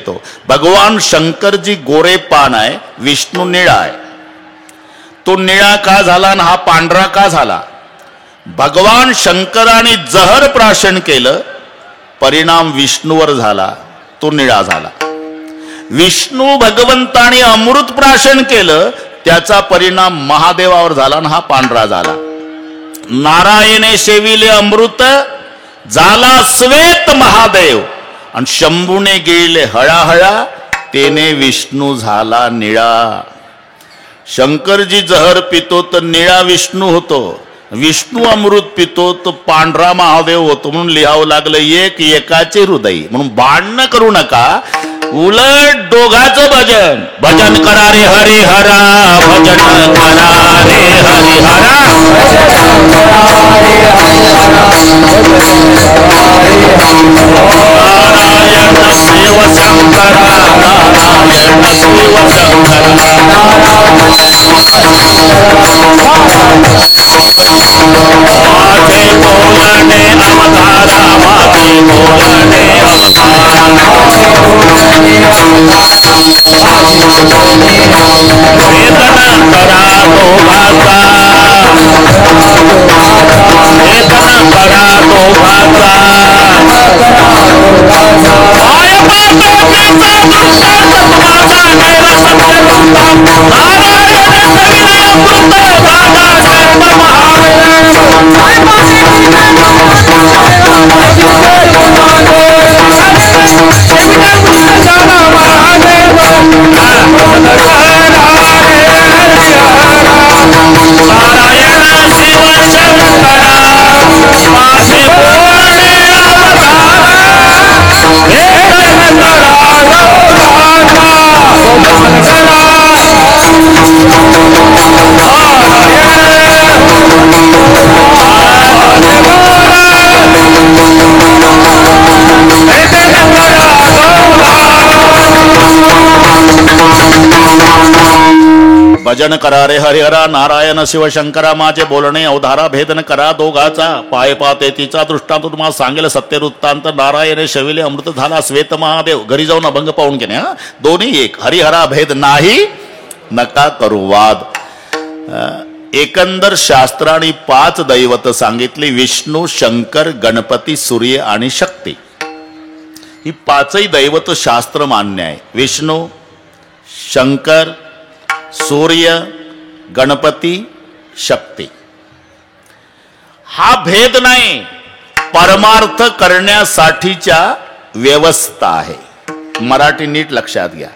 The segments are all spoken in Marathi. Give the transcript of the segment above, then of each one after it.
पितो. भगवान शंकरजी गोरे पान आहे, विष्णू निळा आहे. तो निळा का झाला आणि हा पांढरा का झाला? भगवान शंकराने जहर प्राशन केलं, परिणाम विष्णूवर झाला, तो निळा झाला. विष्णू भगवंताने अमृत प्राशन केलं, त्याचा परिणाम महादेवावर झाला आणि हा पांढरा झाला. नारायणे सेविले अमृत, झाला श्वेत महादेव, आणि शंभूने गिळले हळाहळा, तेने विष्णू झाला निळा. शंकरजी जहर पितो तर निळा विष्णू होतो, विष्णू अमृत पितो तो पांढरा महादेव होतो. म्हणून लिहावं लागलं एक एकाचे हृदय. म्हणून भांडण करू नका, उलट दोघाचं भजन. भजन करा रे हरी हरा, भजन करा रे हरी हरा, नारायण शिव शंकर, नारायण शिव शंकर, माझे बोलणे अवतारा, माझे बोलणे अवतारा, वेदना करा दोघाचा, वेदना करा दोघाचा, पाय पातळीचा दुष्टांत माझा गेला सत्यरूपा, नारायण सेविले अमृत, झाला श्वेत महादेव. नारायण शिव शंकरा, माझे बोलणे अवतारा, वेदन करा दोघाचा, भजन करा रे हरिहरा, नारायण शिवशंकरा, माझे बोलणे अवधारा, भेदन करा दोघाचा, पाय पाते तिचा दृष्टांत तुम्हाला सांगेल सत्य वृत्तांत, नारायण शविले अमृत, झाला श्वेत महादेव. घरी जाऊन अभंग पाहून घेणे. दोन्ही एक, हरिहरा भेद नाही, नका करू वाद. एकंदर शास्त्राने 5 दैवत सांगितली, विष्णू, शंकर, गणपती, सूर्य आणि शक्ती. ही 5ही दैवत शास्त्र मान्य आहे. विष्णू, शंकर, सूर्य, गणपती, शक्ती. हा भेद नाही, परमार्थ करण्यासाठीच्या व्यवस्था आहे. मराठी नीट लक्षात घ्या.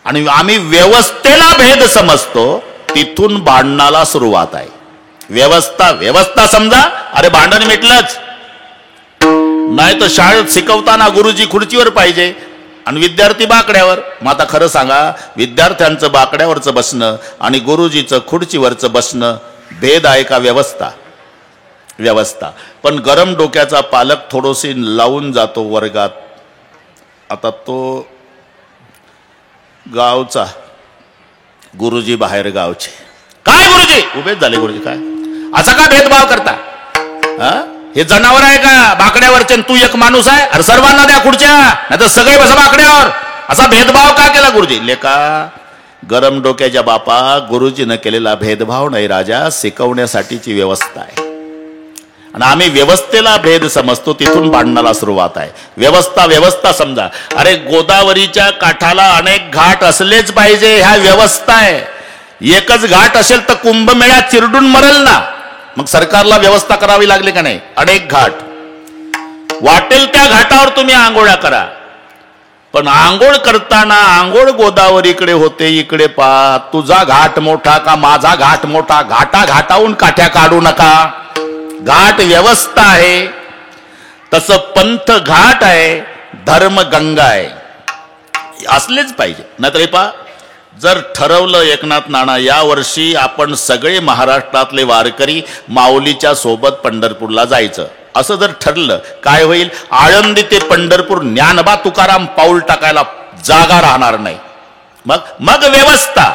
आणि आम्ही व्यवस्थेला भेद समजतो, तिथून भांडणाला सुरुवात आहे. व्यवस्था व्यवस्था समजा, अरे भांडण मिटलंच. नाही तर शाळेत शिकवताना गुरुजी खुर्चीवर पाहिजे आणि विद्यार्थी बाकड्यावर. मग आता खरं सांगा, विद्यार्थ्यांचं बाकड्यावरचं बसणं आणि गुरुजीचं खुर्चीवरचं बसणं भेद आहे का व्यवस्था? व्यवस्था. पण गरम डोक्याचा पालक थोडीशी लावून जातो वर्गात. आता तो गावचा, गुरुजी बाहेर गावचे. काय गुरुजी? उभेच झाले. गुरुजी काय असा का भेदभाव करता? हे जनावर आहे का बाकड्यावरचे? तू एक माणूस आहे, अरे सर्वांना द्या खुर्च्या, नाही तर सगळे बसा बाकड्यावर. असा भेदभाव का केला गुरुजी? लेका गरम डोक्याच्या बापा, गुरुजीनं केलेला भेदभाव नाही राजा, शिकवण्यासाठीची व्यवस्था आहे. आणि आम्ही व्यवस्थेला भेद समजतो, तिथून भांडणाला सुरुवात आहे. व्यवस्था व्यवस्था समजा. अरे गोदावरीच्या काठाला अनेक घाट असलेच पाहिजे, ह्या व्यवस्था आहे. एकच घाट असेल तर कुंभमेळा चिरडून मरेल ना. मग सरकारला व्यवस्था करावी लागली का नाही? अनेक घाट, वाटेल त्या घाटावर तुम्ही आंघोळ्या करा. पण आंघोळ करताना आंघोळ गोदावरीकडे होते, इकडे पा. तुझा घाट मोठा का माझा घाट मोठा? घाटा घाटाहून काठ्या काढू नका. घाट व्यवस्था आहे, तसं पंथ घाट आहे, धर्म गंगा आहे. असलेच पाहिजे. नाहीतर पा, जर ठरवलं एकनाथ नाना या वर्षी आपण सगळे महाराष्ट्रातले वारकरी माऊलीच्या सोबत पंढरपूरला जायचं, असं जर ठरलं, काय होईल? आळंदी ते पंढरपूर ज्ञानबा तुकाराम पाऊल टाकायला जागा राहणार नाही. मग व्यवस्था.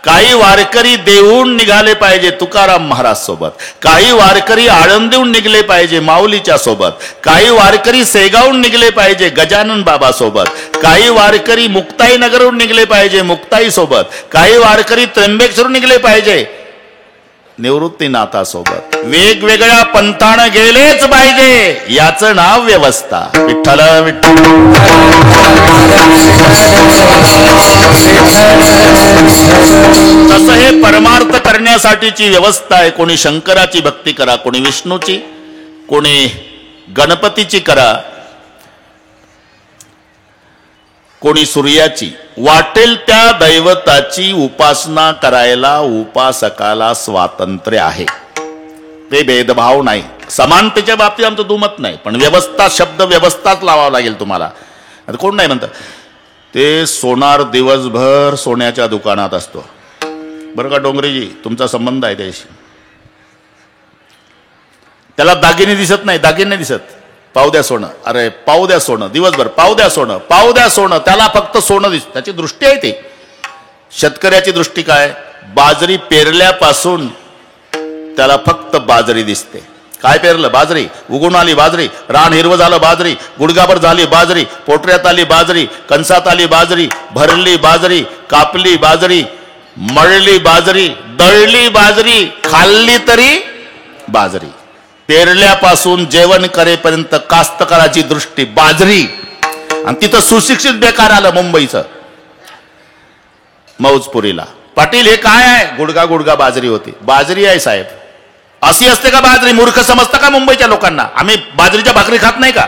काही वारकरी देहून निघाले पाहिजे तुकाराम महाराज सोबत, काही वारकरी आळंदीहून निघले पाहिजे माऊलीच्या सोबत, काही वारकरी सेगावून निघले पाहिजे गजानन बाबा सोबत, काही वारकरी मुक्ताई नगरहून निघले पाहिजे मुक्ताई सोबत, काही वारकरी त्र्यंबकेश्वरून निघले पाहिजे निवृत्तीनाथासोबत. वेगवेगळ्या पंथानं गेलेच पाहिजे, याचं नाव व्यवस्था. विठ्ठल विठ्ठल. तसं हे परमार्थ करण्यासाठीची व्यवस्था आहे. कोणी शंकराची भक्ती करा, कोणी विष्णूची, कोणी गणपतीची करा, कोणी सूर्याची. वाटेल त्या दैवताची उपासना करायला उपासकाला स्वातंत्र्य आहे. ते भेदभाव नाही. समानतेच्या बाबतीत आमचं दुमत नाही, पण व्यवस्था शब्द व्यवस्थाच लावावा लागेल तुम्हाला. आता कोण नाही म्हणतं ते सोनार दिवसभर सोन्याच्या दुकानात असतो बरं का डोंगरेजी, तुमचा संबंध आहे त्याशी. त्याला दागिने दिसत नाही, दागिने नाही दिसत. पाव द्या सोनं, अरे पाव द्या सोनं, दिवसभर पाव द्या सोनं, पाव द्या सोनं. त्याला फक्त सोनं दिसत. त्याची दृष्टी आहे ती. शेतकऱ्याची दृष्टी काय? बाजरी पेरल्यापासून त्याला फक्त बाजरी दिसते. काय पेरलं? बाजरी. उगवून आली बाजरी, रान हिरवं झालं बाजरी, गुडगाभर झाली बाजरी, पोटऱ्यात आली बाजरी, कणसात आली बाजरी, भरली बाजरी, कापली बाजरी, मळली बाजरी, दळली बाजरी, खाल्ली तरी बाजरी. पेरल्यापासून जेवण करेपर्यंत कास्तकाराची दृष्टी बाजरी. आणि तिथं सुशिक्षित बेकार आलं मुंबईचं मौजपुरीला. पाटील हे काय आहे? गुडगा गुडगा बाजरी होती. बाजरी आहे साहेब. अशी असते का बाजरी? मूर्ख समजता का मुंबईच्या लोकांना? आम्ही बाजरीच्या भाकरी खात नाही का?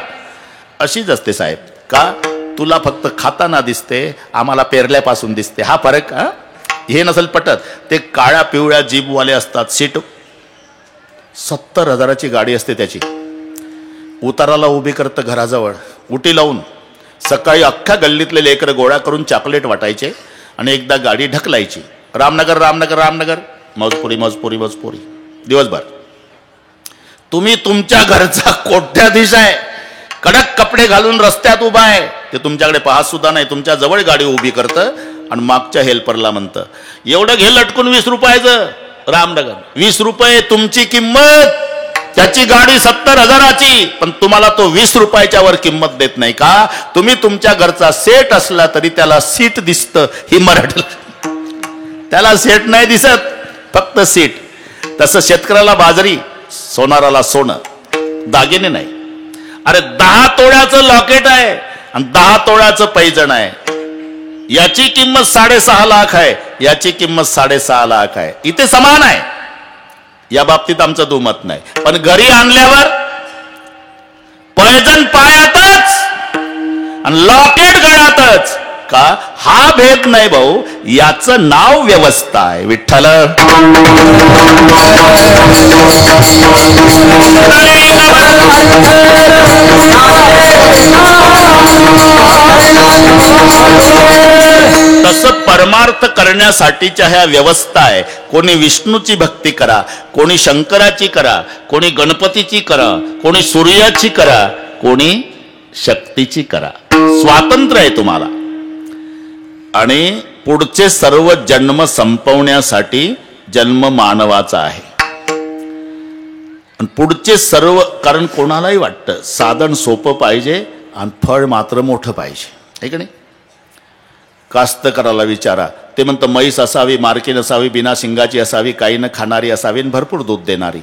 अशीच असते साहेब. का? तुला फक्त खाताना दिसते, आम्हाला पेरल्यापासून दिसते. हा फरक. हे नसेल पटत. ते काळ्या पिवळ्या जीपवाले असतात. सीट 70,000ची गाडी असते त्याची. उताराला उभी करतं घराजवळ उटी लावून. सकाळी अख्ख्या गल्लीतले लेकर गोळा करून चॉकलेट वाटायचे आणि एकदा गाडी ढकलायची. रामनगर रामनगर रामनगर, मौजपुरी मौजपुरी मौजपुरी, दिवसभर. तुम्ही तुमच्या घरचा कोट्याधीश आहे, कडक कपडे घालून रस्त्यात उभा आहे, ते तुमच्याकडे पाहत सुद्धा नाही. तुमच्या जवळ गाडी उभी करतं आणि मागच्या हेल्परला म्हणतं एवढं घे लटकून 20 रुपयाचं. रामनगर 20 रुपये तुमची किंमत, त्याची गाडी 70,000ची, पण तुम्हाला तो 20 रुपयाच्या वर किंमत देत नाही का? तुम्ही तुमच्या घरचा सेट असला तरी त्याला सीट दिसतं. ही मराठी, त्याला सेट नाही दिसत, फक्त सीट. तसं शेतकऱ्याला बाजरी, सोनाराला सोनं, दागिने नाही. अरे 10 तोळ्याचं लॉकेट आहे आणि 10 तोळ्याचं पैजण आहे. याची किंमत 6.5 लाख आहे, याची किंमत 6.5 लाख आहे. इथे समान आहे. या बाबतीत आमचं दुमत नाही. पण घरी आणल्यावर पैजण पायातच आणि लॉकेट गळ्यातच का? हा भेद नाही भाऊ. याचं नाव व्यवस्था आहे. विठ्ठल. तसं परमार्थ करण्यासाठीच्या ह्या व्यवस्था आहे. कोणी विष्णूची भक्ती करा, कोणी शंकराची करा, कोणी गणपतीची करा, कोणी सूर्याची करा, कोणी शक्तीची करा. स्वातंत्र्य आहे तुम्हाला. आणि पुढचे सर्व जन्म संपवण्यासाठी जन्म मानवाचा आहे. आणि पुढचे सर्व, कारण कोणालाही वाटतं साधन सोपं पाहिजे आणि फळ मात्र मोठं पाहिजे, आहे का नाही? कास्तकाराला विचारा, ते म्हणतं म्हैस असावी, मार्कीन असावी, बिना शिंगाची असावी, काही न खाणारी असावी, भरपूर दूध देणारी.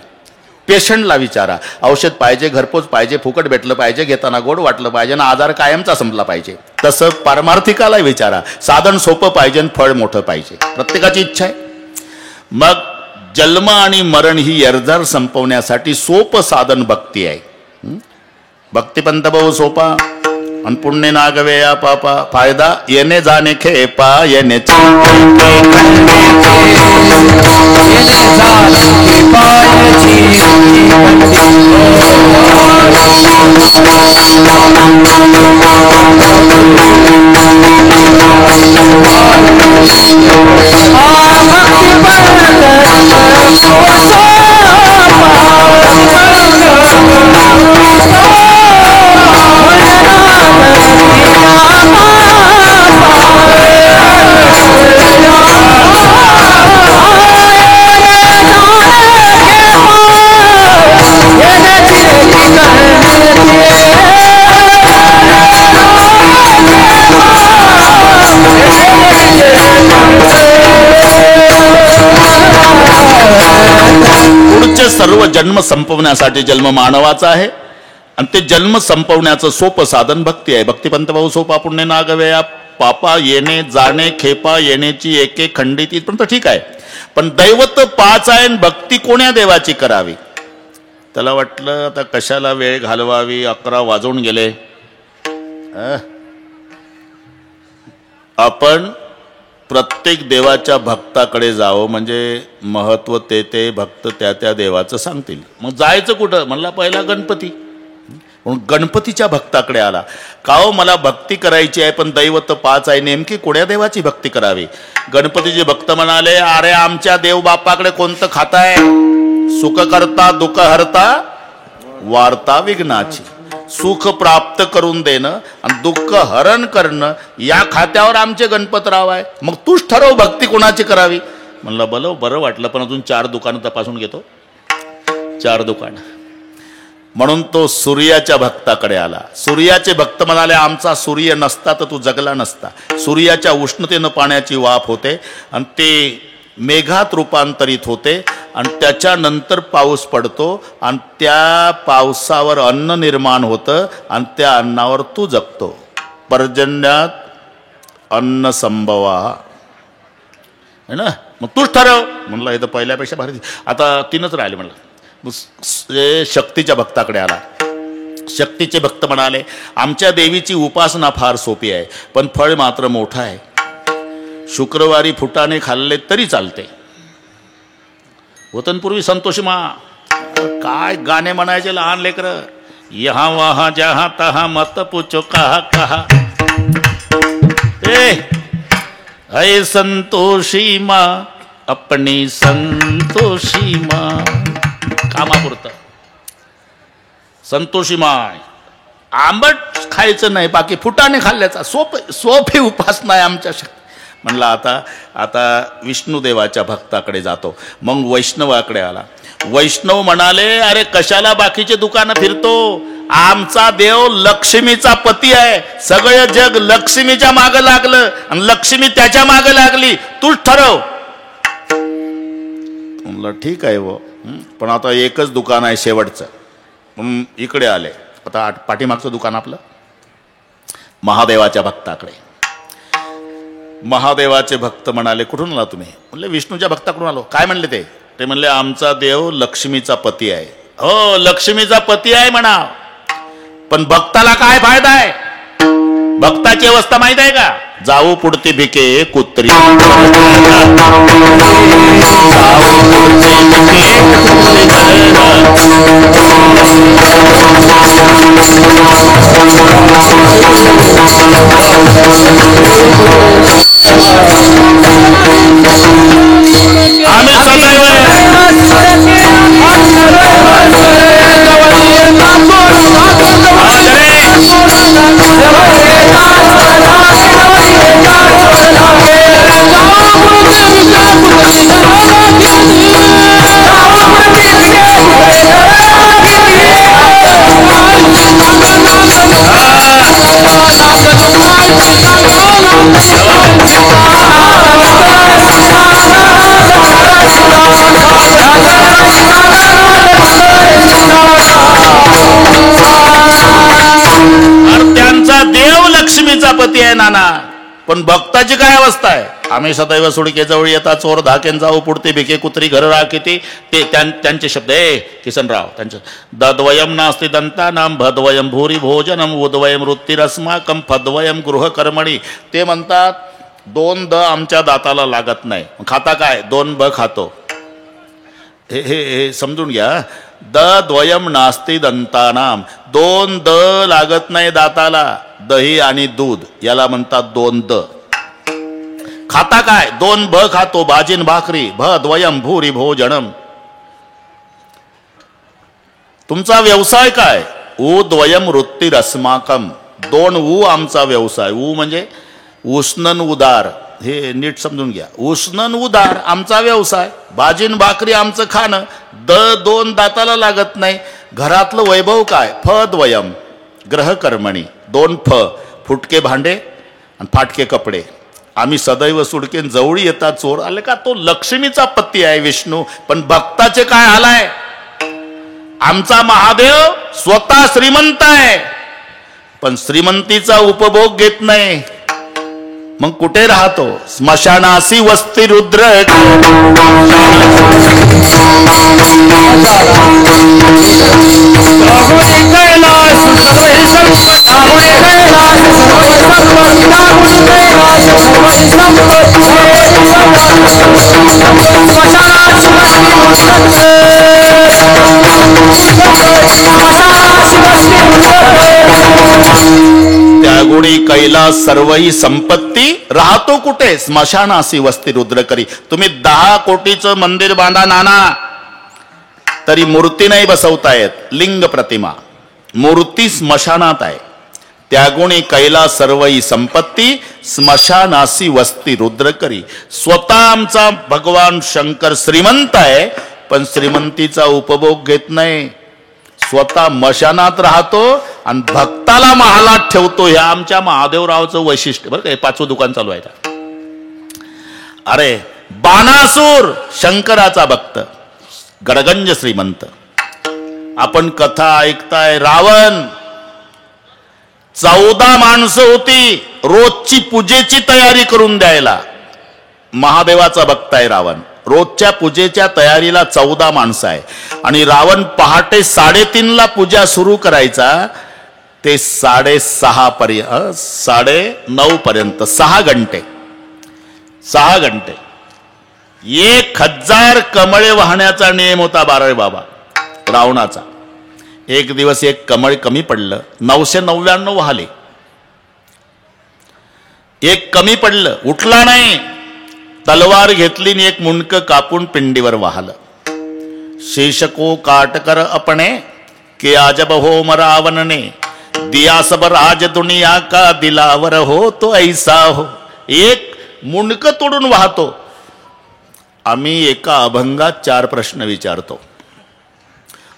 पेशंटला विचारा, औषध पाहिजे, घरपोच पाहिजे, फुकट भेटलं पाहिजे, घेताना गोड वाटलं पाहिजे ना आजार कायमचा संपला पाहिजे. तसं पारमार्थिकाला विचारा, साधन सोपं पाहिजे आणि फळ मोठं पाहिजे. प्रत्येकाची इच्छा आहे. मग जन्म आणि मरण ही एरझार संपवण्यासाठी सोपं साधन भक्ती आहे. भक्तिपंत बहु सोपा आणि पुण्य नागवे या पापा, फायदा येणे जाणे खेपा, येणे सर्व जन्म संपवण्यासाठी जन्म मानवाचा आहे आणि ते जन्म संपवण्याचं सोपं साधन भक्ती आहे. भक्तिपंत भाऊ सोपा पुण्य नागव्या पापा येणे जाणे खेपा येण्याची एके खंडित इथपर्यंत ठीक आहे. पण दैवत 5 आहे आणि भक्ती कोण्या देवाची करावी. त्याला वाटलं आता कशाला वेळ घालवावी, 11 वाजून गेले. आपण प्रत्येक देवाच्या भक्ताकडे जावं म्हणजे महत्व ते भक्त त्या देवाचं सांगतील. मग जायचं कुठं म्हणला, पहिला गणपती. म्हणून गणपतीच्या भक्ताकडे आला. का हो मला भक्ती करायची आहे पण दैवत 5 आहे, नेमकी कोण्या देवाची भक्ती करावी. गणपतीचे भक्त म्हणाले, अरे आमच्या देव बापाकडे कोणतं खाता आहे, सुख करता दुःख हरता वार्ता विघ्नाची. सुख प्राप्त करून देणं आणि दुःख हरण करणं या खात्यावर आमचे गणपतराव आहे. मग तूच ठरव भक्ती कोणाची करावी. म्हणलं बरं वाटलं पण अजून 4 दुकानं तपासून घेतो. 4 दुकानं. म्हणून तो सूर्याच्या भक्ताकडे आला. सूर्याचे भक्त म्हणाले, आमचा सूर्य नसता तर तू जगला नसता. सूर्याच्या उष्णतेनं पाण्याची वाफ होते आणि ते मेघात रूपांतरित होते आणि त्याच्यानंतर पाऊस पडतो आणि त्या पावसावर अन्न निर्माण होतं आणि त्या अन्नावर तू जगतो. पर्जन्यात अन्न संभवा है ना. मग तूच ठरव. म्हणलं हे तर पहिल्यापेक्षा भारी. आता 3च राहिले. म्हणलं शक्तीच्या भक्ताकडे आला. शक्तीचे भक्त म्हणाले, आमच्या देवीची उपासना फार सोपी आहे पण फळ मात्र मोठं आहे. शुक्रवारी फुटाणे खाल्ले तरी चालते. वतनपूर्वी संतोषी मा काय गाणे म्हणायचे लहान लेकर. यहा वहा जहा तहा मत पूछो कहा कहा. हे संतोषी मा अपनी संतोषी मा. कामापुरतं संतोषी माय. आंबट खायचं नाही, बाकी फुटाणे खाल्ल्याचा सोपी उपासना आहे आमच्या. म्हणलं आता विष्णुदेवाच्या भक्ताकडे जातो. मग वैष्णवाकडे आला. वैष्णव म्हणाले, अरे कशाला बाकीचे दुकानं फिरतो, आमचा देव लक्ष्मीचा पती आहे. सगळं जग लक्ष्मीच्या मागं लागलं आणि लक्ष्मी त्याच्या मागं लागली. तूच ठरव. म्हणलं ठीक आहे वो, पण आता एकच दुकान आहे शेवटचं. म्हणून इकडे आले. आता पाठीमागचं दुकान आपलं महादेवाच्या भक्ताकडे. महादेवाचे भक्त म्हणाले, कुठून आला तुम्ही. म्हणले विष्णूच्या भक्ताकडून आलो. काय म्हणले ते म्हणले, आमचा देव लक्ष्मीचा पती आहे. हो लक्ष्मीचा पती आहे म्हणा, पण भक्ताला काय फायदा आहे. भक्ताची अवस्था माहित आहे का. जाऊ पुढती भिके कुत्री. आम्ही लक्ष्मीचा पती आहे नाना, पण भक्ताची काय अवस्था आहे. आम्ही सदैव सुडके जवळ येता चोर धाकेन जाऊ पुढते भिके कुत्री घर राखीती. ते त्यांचे शब्द किसनराव त्यांचे. दद्वयम नास्ति दंतानाम भद्वयम भूरी भोजनम उद्वयम वृत्तिरस्माकम फद्वयम गृहकर्मणी. ते म्हणतात 2 द आमच्या दाताला लागत नाही. खाता काय 2 ब खातो. हे समजून घ्या. द्वयम नास्ति दंतानाम 2 द लागत नाही दाताला. दही आणि दूध याला म्हणतात 2 द. खाता काय 2 ब खातो. भाजीन भाकरी. द्वयम भूरी भोजनम. तुमचा व्यवसाय काय. द्वयम वृत्तिरस्माकम 2 ऊ आमचा व्यवसाय. ऊ म्हणजे उष्णन उदार. हे नीट समजून घ्या. उष्णन उदार आमचा व्यवसाय. भाजीन भाकरी आमचं खाणं. 2 दाताला लागत नाही. घरातलं वैभव काय. द्वयम ग्रहकर्मणी 2 फुटके भांडे आणि फाटके कपडे. आम्ही सदैव सुडकेन जवळी येतात चोर. आले का तो लक्ष्मीचा पती आहे विष्णू, पण भक्ताचे काय हाल आहे. आमचा महादेव स्वतः श्रीमंत आहे, पण श्रीमंतीचा उपभोग घेत नाही. मग कुठे राहतो? स्मशानासी वस्ती रुद्र. त्यागुणी कैलास सर्वही संपत्ती. राहतो कुठे? स्मशानासी वस्ती रुद्र करी. तुम्ही 10 कोटीचं मंदिर बांधा नाना, तरी मूर्ती नाही बसवता येत. लिंग प्रतिमा, मूर्ती स्मशानात आहे. त्यागुणी कैलास सर्वही संपत्ती, स्मशानासी वस्ती रुद्र करी. स्वतः आमचा भगवान शंकर श्रीमंत आहे, पण श्रीमंतीचा उपभोग घेत नाही. स्वतः मशानात राहतो आणि भक्ताला महालात ठेवतो. हे आमच्या महादेवरावचं वैशिष्ट्य. बरं काय 5वं दुकान चालू आहे. अरे बाणासूर शंकराचा भक्त, गडगंज श्रीमंत. आपण कथा ऐकताय. रावण 14 माणसं होती रोजची पूजेची तयारी करून द्यायला. महादेवाचा भक्त आहे रावण. रोजच्या पूजेच्या तयारीला 14 माणसं आहे. आणि रावण पहाटे 3:30ला पूजा सुरू करायचा, ते 6:30 पर्यंत 9:30 पर्यंत 6 घंटे 1000 कमळे वाहण्याचा नियम होता 12 बाबा रावणाचा. एक दिवस एक कमळ कमी पडलं, 999 वाहले. एक कमी पडलं, उठला नाही. तलवार घेतली आणि एक मुंडक कापून पिंडीवर वाहलं. शेषको काटकर अपने के आजब हो मरावनने, दिया सब राज दुनिया का दिलावर हो तो ऐसा हो. एक मुंडक तोडून वाहतो. आम्ही एका अभंगात 4 प्रश्न विचारतो.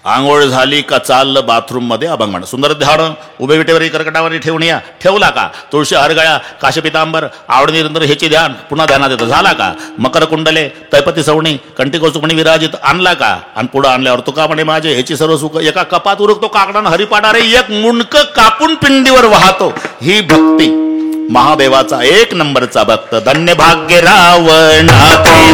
आंघोळ झाली का चाललं बाथरूम मध्ये अभंग म्हणा. सुंदर ध्यान उभे विटेवरी कर्कटावरी ठेवून या. ठेवला का? तुळशी हरगळ्या काश पितांबर आवड निरंतर ह्याची ध्यान पुन्हा ध्यानात येतं. झाला का? मकर कुंडले तैपती सवणी कंटिको सुकणी विराजित आणला का? आणि पुढं आणल्यावर तुका म्हणे माझे ह्याची सर्व सुख एका कपात उरकतो काकडानं हरिपाडा रे. एक मुंडक कापून पिंडीवर वाहतो. ही भक्ती. महादेवाचा 1 नंबरचा भक्त. धन्य भाग्य रावणाचे,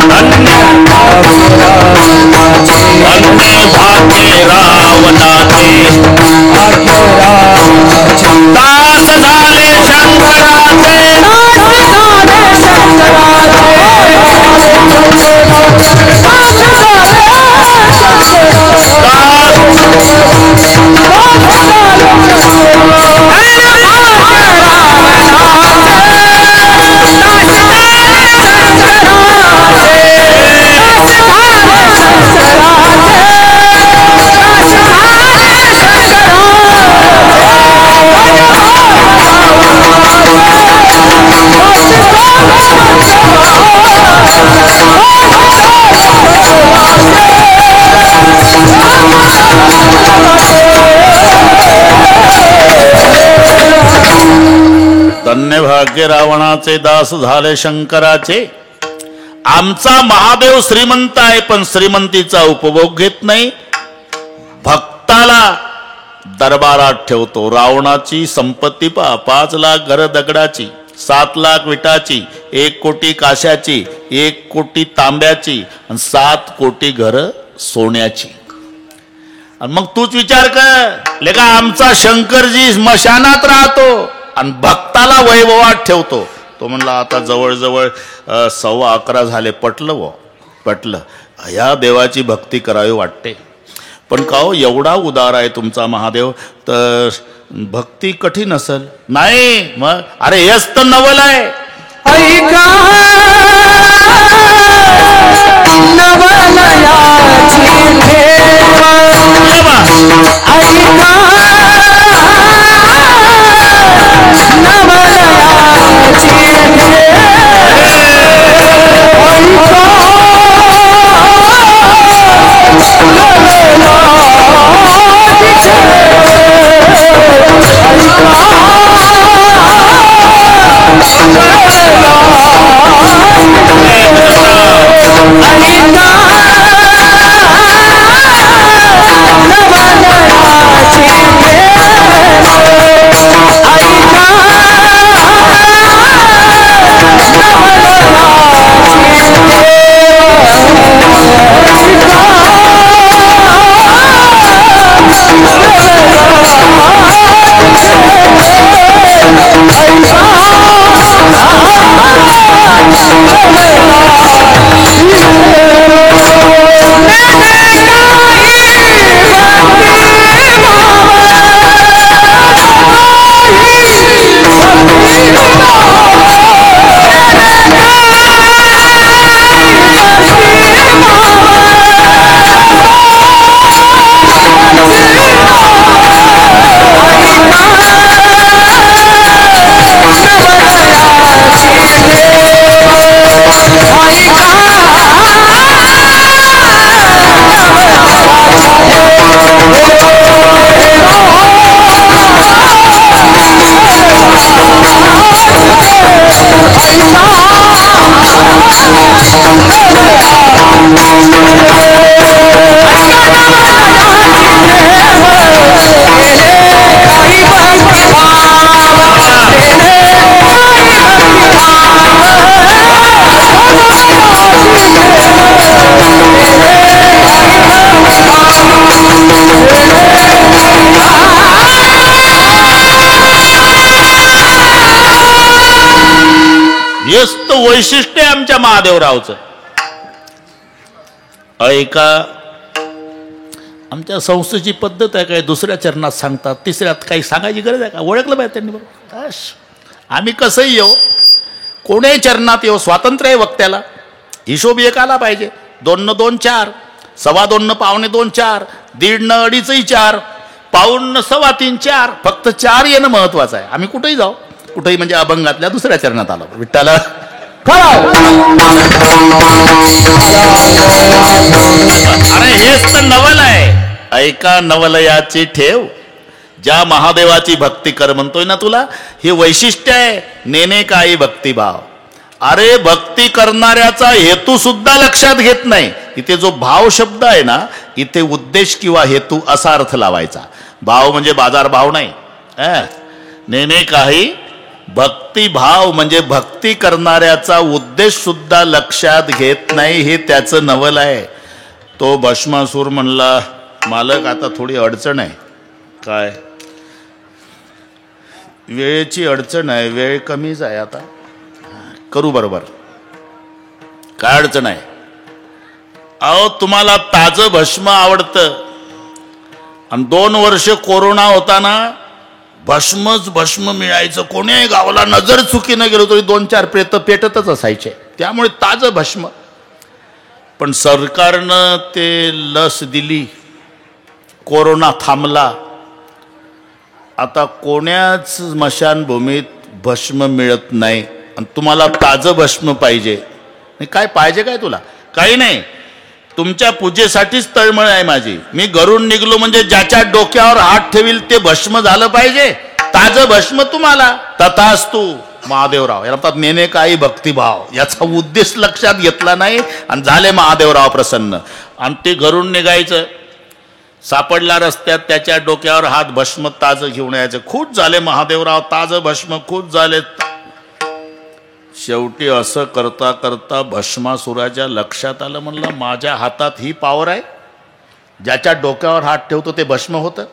धन्य भाग्य रावणाचे. दास झाले शंकराचे, धन्य भाग्य रावणाचे, दास झाले शंकराचे. आमचा महादेव श्रीमंत आहे, पण श्रीमंतीचा उपभोग घेत नाही. भक्ताला दरबारात ठेवतो. रावणाची संपत्ती 5 लाख घर दगडाची, 7 लाख विटाची, 1 कोटी काशाची, 1 कोटी तांब्याची आणि 7 कोटी घर सोन्याची. आणि मग तूच विचार कर लेका, आमचा शंकरजी स्मशानात राहतो आणि भक्ताला वैभवात ठेवतो. तो म्हणला आता जवळजवळ 11:15 झाले. पटलं. या देवाची भक्ती करावी वाटते. पण का हो, एवढा उदार आहे तुमचा महादेव, तर भक्ती कठीण असेल. नाही मग अरे हेच तर नवल आहे. Namaste. हेच तर वैशिष्ट्य आहे आमच्या महादेवरावचं. ऐका, आमच्या संस्थेची पद्धत आहे काय, दुसऱ्या चरणात सांगतात, तिसऱ्यात काही सांगायची गरज आहे का? ओळखलं पाहिजे त्यांनी बरोबर. आम्ही कसंही येऊ, कोणीही चरणात येऊ, स्वातंत्र्य आहे वक्त्याला. हिशोब एक आला पाहिजे. 2 न 2 4, 2.25 न 2.25 4, 1.5 न 2.5 4, 1.25 न 3.25 4. फक्त 4 येणं महत्वाचं आहे. आम्ही कुठेही जाऊ, कुठेही म्हणजे अभंगातल्या दुसऱ्या चरणात आलो. विठ्ठला अरे हेच तर नवल आहे. ऐका नवलयाची ठेव, ज्या महादेवाची भक्ती कर म्हणतोय ना तुला, हे वैशिष्ट्य आहे. नेने काही भक्तिभाव. अरे भक्ती करणाऱ्याचा हेतू सुद्धा लक्षात घेत नाही. इथे जो भाव शब्द आहे ना, इथे उद्देश किंवा हेतू असा अर्थ लावायचा. भाव म्हणजे बाजार भाव नाही. नेने काही भक्तिभाव म्हणजे भक्ती करणाऱ्याचा उद्देश सुद्धा लक्षात घेत नाही. हे त्याचं नवल आहे. तो भस्मासूर म्हणला, मालक आता थोडी अडचण आहे. काय? वेळेची अडचण आहे, वेळ कमीच आहे, आता करू बरोबर. काय अडचण आहे? अहो तुम्हाला ताजं भस्म आवडतं आणि 2 वर्ष कोरोना होता ना, भस्म मिळायचं. कोणी गावाला नजर चुकीनं गेलो तरी 2-4 प्रेत पेटतच असायचे. त्यामुळे ताजं भस्म. पण सरकारनं ते लस दिली, कोरोना थांबला. आता कोण्याच स्मशानभूमीत भस्म मिळत नाही आणि तुम्हाला ताजं भस्म पाहिजे. काय पाहिजे काय तुला? काही नाही. तुमच्या पूजेसाठीच तळमळ आहे माझी. मी घरून निघलो म्हणजे ज्याच्या डोक्यावर हात ठेवील ते भस्म झालं पाहिजे. ताजं भस्म तुम्हाला. तथास्तु महादेवराव. याला म्हणतात नेने काही भक्तिभाव. याचा उद्देश लक्षात घेतला नाही आणि झाले महादेवराव प्रसन्न. आणि ते घरून निघायचं, सापडला रस्त्यात, त्याच्या डोक्यावर हात, भस्म ताजं घेऊन यायचं. खूप झाले महादेवराव, ताजं भस्म खूप झाले. शेवटी असं करता करता भस्मासुराच्या लक्षात आलं, म्हणलं माझ्या हातात ही पावर आहे. ज्याच्या डोक्यावर हात ठेवतो ते भस्म होतं.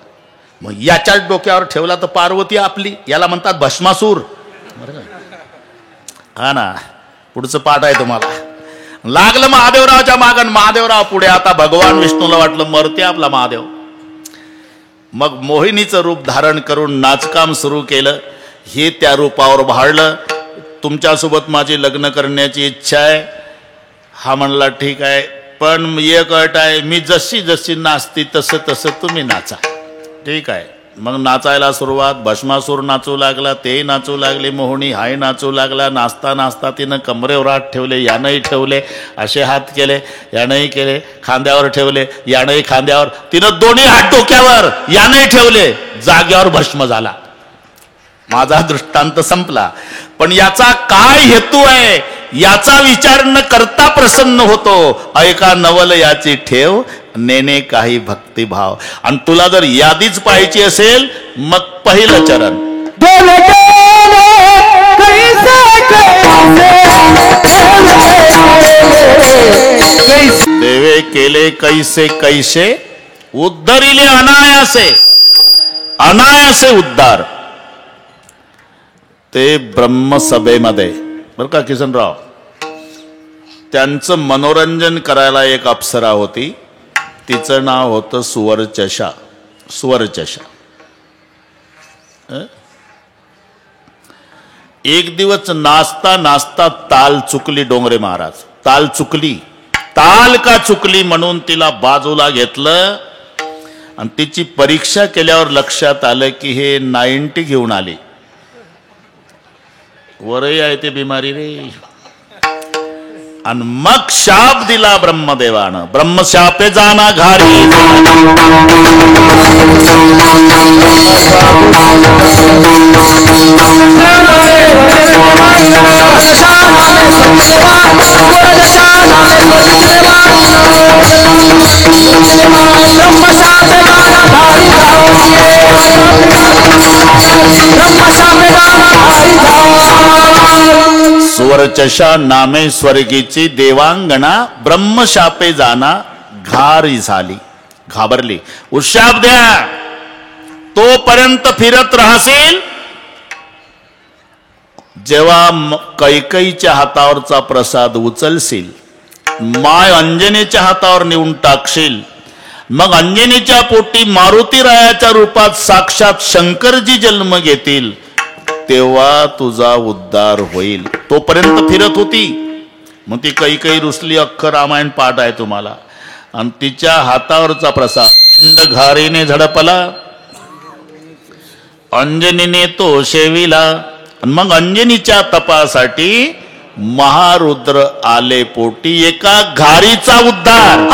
मग याच्याच डोक्यावर ठेवला तर पार्वती आपली. याला म्हणतात भस्मासूर. हा ना, पुढचं पाठ आहे तुम्हाला. लागलं महादेवरावच्या मागण, महादेवराव पुढे. आता भगवान विष्णूला वाटलं मरते आपला महादेव. मग मोहिनीचं रूप धारण करून नाचकाम सुरू केलं. हे त्या रूपावर भाळलं. तुमच्यासोबत माझी लग्न करण्याची इच्छा आहे. हा म्हणला ठीक आहे, पण एक अट आहे, मी जशी जशी नाचती तसं तसं तुम्ही नाचा. ठीक आहे. मग नाचायला सुरुवात. भस्मासूर नाचू लागला, तेही नाचू लागले. मोहिनी हाही नाचू लागला. नाचता नाचता तिनं कमरेवर हात ठेवले, यानंही ठेवले. असे हात केले, यानंही केले. खांद्यावर ठेवले, यानंही खांद्यावर. तिनं दोन्ही हात डोक्यावर, यानंही ठेवले. जाग्यावर भस्म झाला. माझा दृष्टांत संपला. पण याचा काय हेतू आहे याचा विचार न करता प्रसन्न होतो. ऐका नवल याची ठेव, नेने काही भक्तिभाव. आणि तुला जर यादीच पाहायची असेल, मग पहिलं चरण. देवे केले कैसे कैसे, उद्धरिले अनायासे. अनायासे उद्धार. ते ब्रह्मसभेमध्ये बरं का किसनराव, त्यांचं मनोरंजन करायला एक अप्सरा होती. तिचं नाव होतं सुवर्चषा. सुवर्चषा. एक दिवस नाचता नाचता ताल चुकली डोंगरे महाराज. ताल चुकली. ताल का चुकली म्हणून तिला बाजूला घेतलं आणि तिची परीक्षा केल्यावर लक्षात आलं की हे 90 घेऊन आली. वरही आहे ते बिमारी रे. आणि मग शाप दिला ब्रह्मदेवानं. ब्रह्मशापे जाना घारी. सुवर्चषा नामे स्वर्गीची देवांगणा. ब्रह्मशापे जाना घारी झाली. घाबरली. उशाप द्या. तोपर्यंत फिरत राहशील जेव्हा कैकईच्या हातावरचा प्रसाद उचलशील, माय अंजनीच्या हातावर नेऊन टाकशील, मग अंजनीच्या पोटी मारुतीरायाच्या रूपात साक्षात शंकरजी जन्म घेतील, तेव्हा तुझा उद्धार होईल. तोपर्यंत फिरत होती. मग ती कैकई रुसली. अख्खं रामायण पाठ आहे तुम्हाला. आणि तिच्या हातावरचा प्रसाद घारीने झडपला, अंजनीने तो शेविला. मग अंजनीच्या तपासाठी महारुद्र आले पोटी. एका घारीचा उद्धार.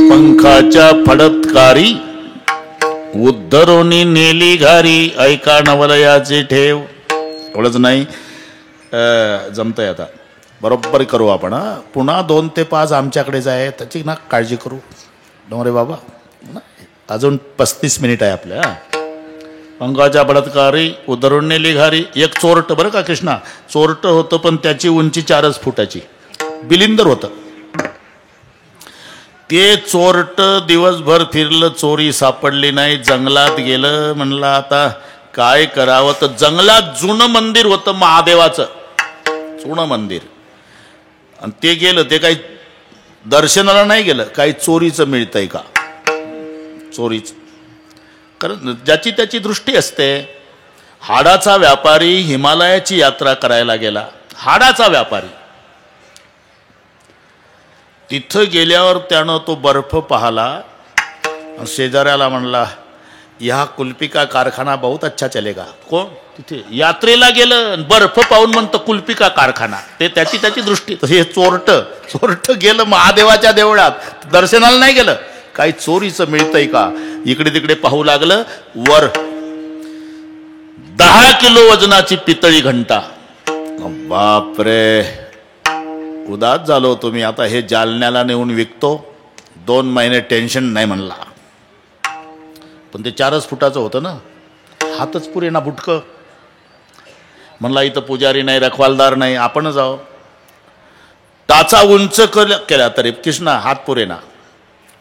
पंखाच्या फडतकारी उद्धरोनी नेली घारी, ऐका नवलयाची ठेव. एवढंच नाही, जमतंय आता बरोबर करू आपण. पुन्हा 2 ते 5 आमच्याकडेच आहे, त्याची ना काळजी करू. डोंगरे बाबा, अजून 35 मिनिट आहे आपल्या. पंखाच्या बलात्कारी उद्धरून नेली घारी. एक चोरट, बरं का कृष्णा, चोरट होतं पण त्याची उंची 4 फुटाची, बिलिंदर होतं. ते चोरट दिवसभर फिरलं, चोरी सापडली नाही. जंगलात गेलं, म्हणलं आता काय करावं. तर जंगलात जुनं मंदिर होतं महादेवाचं, जुनं मंदिर. आणि ते गेलं. ते काही दर्शनाला नाही गेलं, काही चोरीचं मिळतंय का, चोरीच. कारण ज्याची त्याची दृष्टी असते. हाडाचा व्यापारी हिमालयाची यात्रा करायला गेला, हाडाचा व्यापारी. तिथं गेल्यावर त्यानं तो बर्फ पाहला. शेजाऱ्याला म्हणला, या कुल्फी का कारखाना बहुत अच्छा चलेगा. कोण? तिथे यात्रेला गेलं, बर्फ पाहून म्हणतं कुल्फी का कारखाना. ते त्याची त्याची दृष्टी. हे चोरट गेलं महादेवाच्या देवळात, दर्शनाला नाही गेलं, काही चोरीचं मिळतंय का इकडे तिकडे पाहू लागलं. वर 10 किलो वजनाची पितळी घंटा. बापरे, उदास झालो तुम्ही. आता हे जालन्याला नेऊन विकतो, 2 महिने टेन्शन नाही म्हणला. पण ते 4 फुटाचं होतं ना, हातच पुरे ना बुटकं. म्हणला इथं पुजारी नाही, रखवालदार नाही, आपण जाऊ. टाचा उंच केला तरी कृष्णा हात पुरे ना.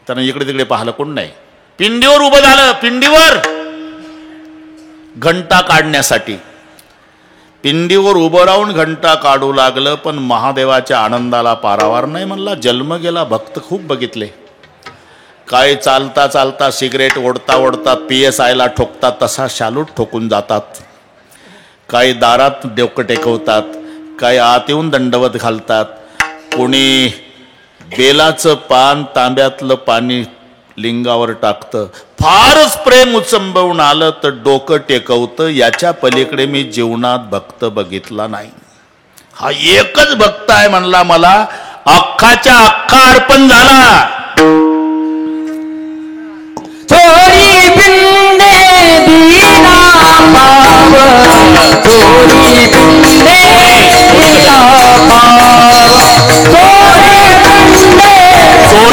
त्यानं इकडे तिकडे पाहिलं, कोण नाही. पिंडीवर उभं झालं, पिंडीवर घंटा काढण्यासाठी. पिंडीवर उभं राहून घंटा काढू लागलं. पण महादेवाच्या आनंदाला पारावार नाही. म्हणला जन्म गेला. भक्त खूप बघितले, काय चालता चालता सिगरेट ओढता ओढता PSIला ठोकतात तसा शालूट ठोकून जातात. काही दारात डोकं टेकवतात, काही आत येऊन दंडवत घालतात. कोणी बेलाचं पान तांब्यातलं पाणी लिंगावर टाकतं. फारच प्रेम उचंबवून आलं तर डोकं टेकवतं. याच्या पलीकडे मी जीवनात भक्त बघितला नाही. हा एकच भक्त आहे. म्हणला मला अख्खाच्या अख्खा अर्पण झाला. थोडी पिंडे दीना पाव, थोडी पिंडे दीना पाव, थोडी पिंडे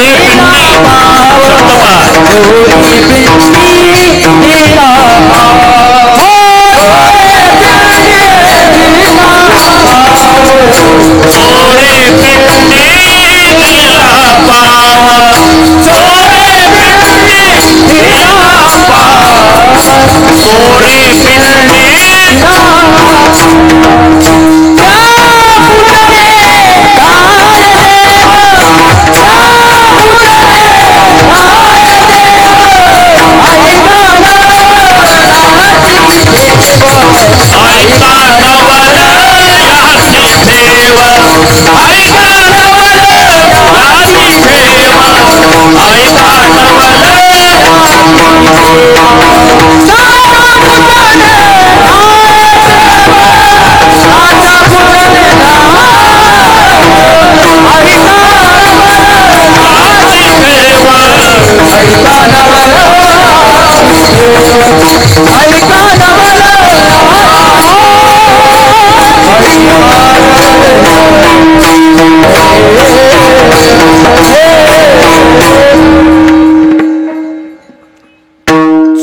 दीना पाव, थोडी पिंडी दीना पाव, थोडी पिंडे दीना पाव, थोडी पिंडी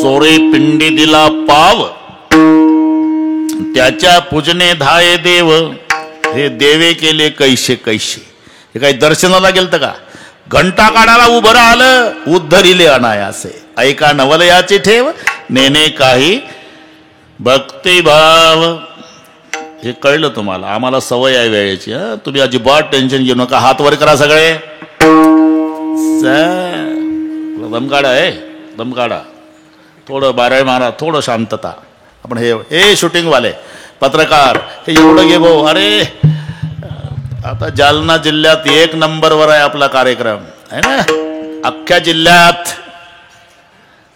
चोरे पिंडी दिला पाव, त्याच्या पूजने धाये देव, हे देवे केले कैसे कैसे. हे काही दर्शनाला गेलत का? घंटा काढायला उभं राहिलं, उद्धरिले अनायासे. ऐका नवलयाचे ठेव, नेने काही भक्तिभाव. हे कळलं तुम्हाला? आम्हाला सवय आहे वेळेची. तुम्ही अजिबात टेन्शन घेऊ नका. हात वर करा सगळे. दम काढा. दम काढा. थोडं बाराय मारा. थोडं शांतता. आपण हे शूटिंगवाले पत्रकार हे एवढं घे भाऊ. अरे आता जालना जिल्ह्यात 1 नंबरवर आहे आपला कार्यक्रम आहे ना, अख्ख्या जिल्ह्यात.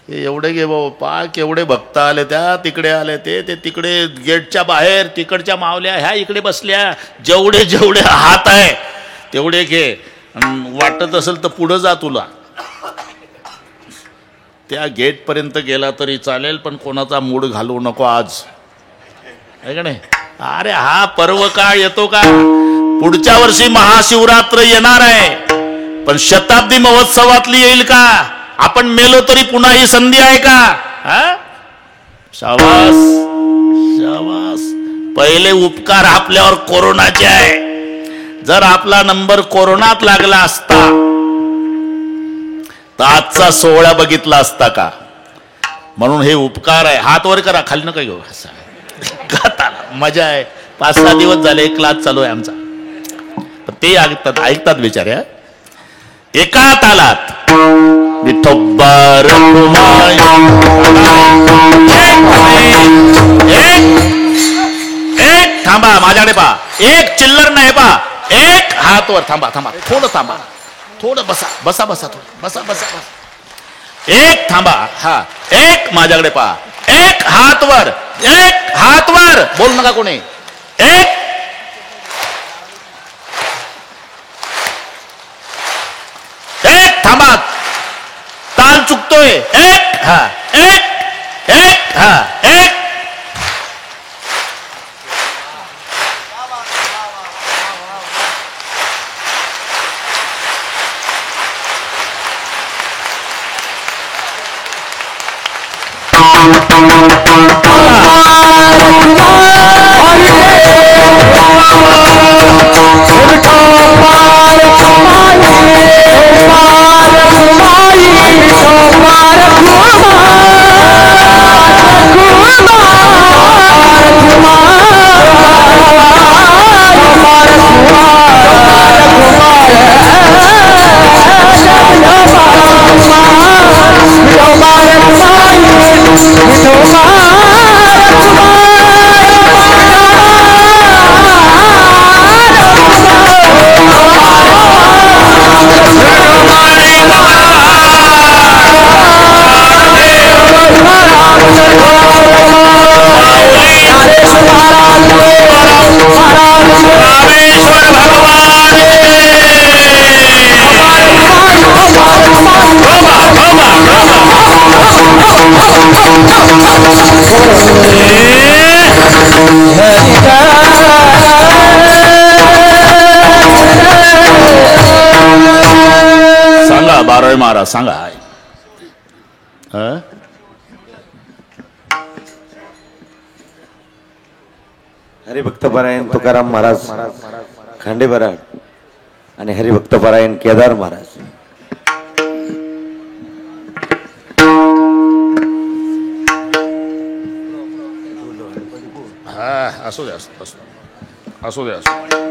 हे एवढे घे भाऊ. पाक एवढे भक्त आले, त्या तिकडे आले, ते तिकडे गेटच्या बाहेर, तिकडच्या मावल्या ह्या इकडे बसल्या. जेवढे जेवढे हात आहे तेवढे घे. वाटत असेल तर पुढं जा तुला. त्या गेट पर्यंत गेला तरी चालेल, पण कोणाचा मूड घालवू नको आज, आहे का नाही? अरे हा पर्व काळ येतो का? पुढच्या वर्षी महाशिवरात्र येणार आहे, पण शताब्दी महोत्सवातली येईल का? आपण मेलो तरी पुन्हा ही संधी आहे का? शाबास शाबास. पहिले उपकार आपल्यावर कोरोनाचे आहे. जर आपला नंबर कोरोनात लागला असता तर आजचा सोहळा बघितला असता का? म्हणून हे उपकार आहे. हात वर करा. खाली नका घेऊ. मजा आहे. 5-6 दिवस झाले क्लास चालू आहे आमचा. ते ऐकतात बिचारे. एका तालात विठोबा रखुमाई. एक थांबा. माझ्याकडे पहा. एक चिल्लर नाही पहा. एक हात वर. थांबा थांबा. थोडं थांबा. थोडं बसा बसा बसा. थोडं बसा बसा बसा. एक थांबा. हा एक माझ्याकडे पहा. एक हात वर. एक हात वर. बोल नका कोणी. एक थांबा. ताल चुकतोय. एक हा. एक हा. एक. सांगा बारावी महाराज सांगा. हरिभक्तपरायण तुकाराम महाराज खांडेबराड आणि हरिभक्तपरायण केदार महाराज असू द्या असू द्या